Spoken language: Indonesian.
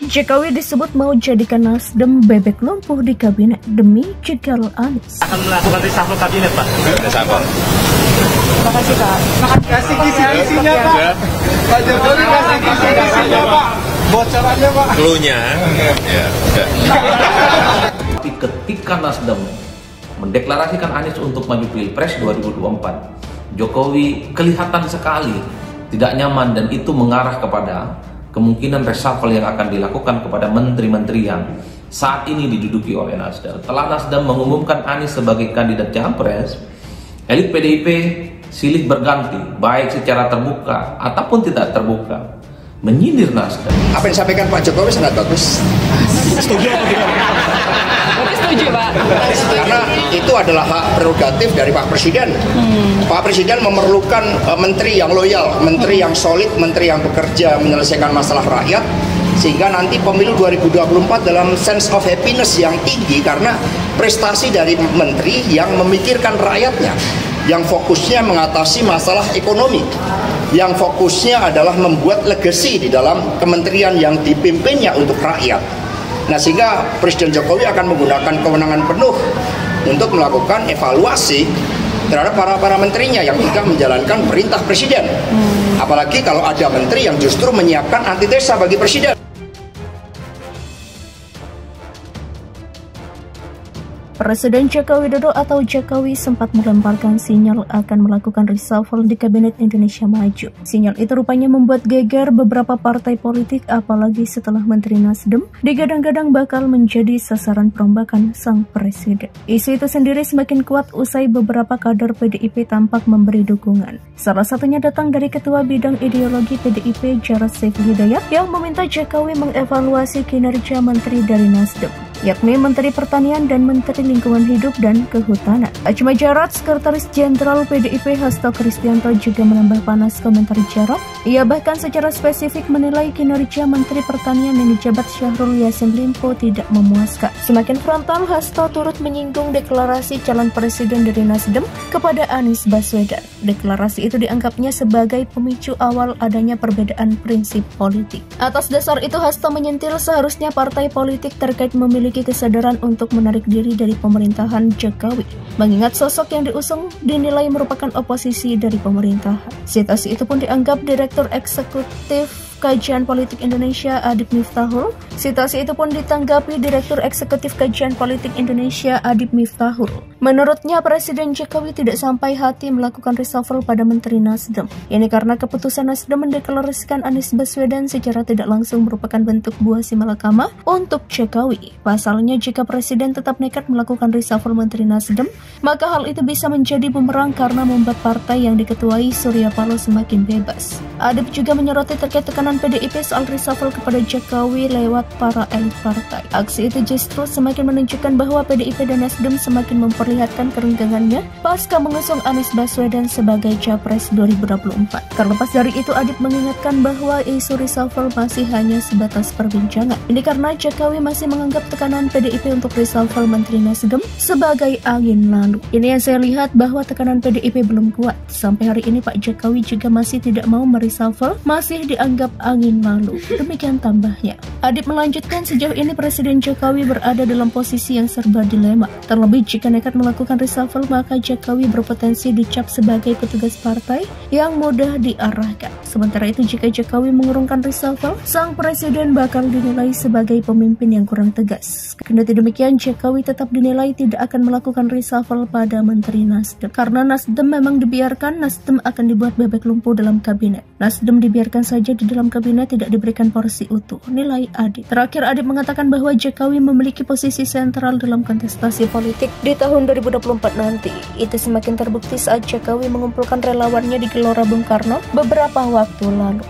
Jokowi disebut mau jadikan Nasdem bebek lumpuh di kabinet demi jegal Anies. Akan melakukan reshuffle kabinet, Pak. Reshuffle. Makasih, Pak. Kasih kisi-kisinya, Pak. Pak Jokowi kasih kisi-kisinya, Pak. Bocorannya, Pak. Cluenya. Ya, udah. Tapi ketika Nasdem mendeklarasikan Anies untuk maju Pilpres 2024, Jokowi kelihatan sekali tidak nyaman dan itu mengarah kepada kemungkinan reshuffle yang akan dilakukan kepada menteri-menteri yang saat ini diduduki oleh Nasdem. Setelah Nasdem mengumumkan Anies sebagai kandidat Capres, elit PDIP silih berganti, baik secara terbuka ataupun tidak terbuka, menyindir Nasdem. Apa yang disampaikan Pak Jokowi sangat bagus. Setuju, Pak. Karena itu adalah hak prerogatif dari Pak Presiden. Pak Presiden memerlukan menteri yang loyal, menteri yang solid, menteri yang bekerja menyelesaikan masalah rakyat, sehingga nanti pemilu 2024 dalam sense of happiness yang tinggi karena prestasi dari menteri yang memikirkan rakyatnya, yang fokusnya mengatasi masalah ekonomi, yang fokusnya adalah membuat legacy di dalam kementerian yang dipimpinnya untuk rakyat. Nah, sehingga Presiden Jokowi akan menggunakan kewenangan penuh untuk melakukan evaluasi terhadap para menterinya yang tidak menjalankan perintah Presiden. Apalagi kalau ada menteri yang justru menyiapkan antitesa bagi Presiden. Presiden Joko Widodo atau Jokowi sempat melemparkan sinyal akan melakukan reshuffle di Kabinet Indonesia Maju. Sinyal itu rupanya membuat geger beberapa partai politik, apalagi setelah Menteri Nasdem digadang-gadang bakal menjadi sasaran perombakan sang presiden. Isu itu sendiri semakin kuat usai beberapa kader PDIP tampak memberi dukungan. Salah satunya datang dari Ketua Bidang Ideologi PDIP Jarod Saiful Hidayat yang meminta Jokowi mengevaluasi kinerja menteri dari Nasdem, yakni Menteri Pertanian dan Menteri Lingkungan Hidup dan Kehutanan. Cuma Jarod, Sekretaris Jenderal PDIP Hasto Kristianto juga menambah panas komentar Jarod. Ia bahkan secara spesifik menilai kinerja Menteri Pertanian yang dijabat Syahrul Yassin Limpo tidak memuaskan. Semakin frontal, Hasto turut menyinggung deklarasi calon presiden dari Nasdem kepada Anies Baswedan. Deklarasi itu dianggapnya sebagai pemicu awal adanya perbedaan prinsip politik. Atas dasar itu, Hasto menyentil seharusnya partai politik terkait memiliki kesadaran untuk menarik diri dari pemerintahan Jokowi, mengingat sosok yang diusung dinilai merupakan oposisi dari pemerintahan. Situasi itu pun dianggap Direktur Eksekutif Kajian Politik Indonesia Adib Miftahul. Situasi itu pun ditanggapi Direktur Eksekutif Kajian Politik Indonesia Adib Miftahul. Menurutnya, Presiden Jokowi tidak sampai hati melakukan reshuffle pada Menteri Nasdem. Ini karena keputusan Nasdem mendeklarasikan Anies Baswedan secara tidak langsung merupakan bentuk buah simalakama untuk Jokowi. Pasalnya, jika Presiden tetap nekat melakukan reshuffle Menteri Nasdem, maka hal itu bisa menjadi bumerang karena membuat partai yang diketuai Surya Paloh semakin bebas. Adib juga menyoroti terkait tekanan PDIP soal reshuffle kepada Jokowi lewat para elit partai. Aksi itu justru semakin menunjukkan bahwa PDIP dan Nasdem semakin memperlihatkan kerenggangannya pasca mengusung Anies Baswedan sebagai Capres 2024. Terlepas dari itu, Adib mengingatkan bahwa isu reshuffle masih hanya sebatas perbincangan. Ini karena Jokowi masih menganggap tekanan PDIP untuk reshuffle Menteri Nasdem sebagai angin lalu. Ini yang saya lihat bahwa tekanan PDIP belum kuat. Sampai hari ini Pak Jokowi juga masih tidak mau mereshuffle, masih dianggap angin lalu. Demikian tambahnya. Adib melanjutkan, sejauh ini Presiden Jokowi berada dalam posisi yang serba dilema. Terlebih jika nekat melakukan reshuffle, maka Jokowi berpotensi dicap sebagai petugas partai yang mudah diarahkan. Sementara itu, jika Jokowi mengurungkan reshuffle, sang presiden bakal dinilai sebagai pemimpin yang kurang tegas. Kendati demikian, Jokowi tetap dinilai tidak akan melakukan reshuffle pada Menteri Nasdem. Karena Nasdem memang dibiarkan, Nasdem akan dibuat bebek lumpuh dalam kabinet. Nasdem dibiarkan saja di dalam kabinet, tidak diberikan porsi utuh, nilai Adib. Terakhir, Adib mengatakan bahwa Jokowi memiliki posisi sentral dalam kontestasi politik di tahun 2024 nanti. Itu semakin terbukti saat Jokowi mengumpulkan relawannya di Gelora Bung Karno beberapa waktu lalu.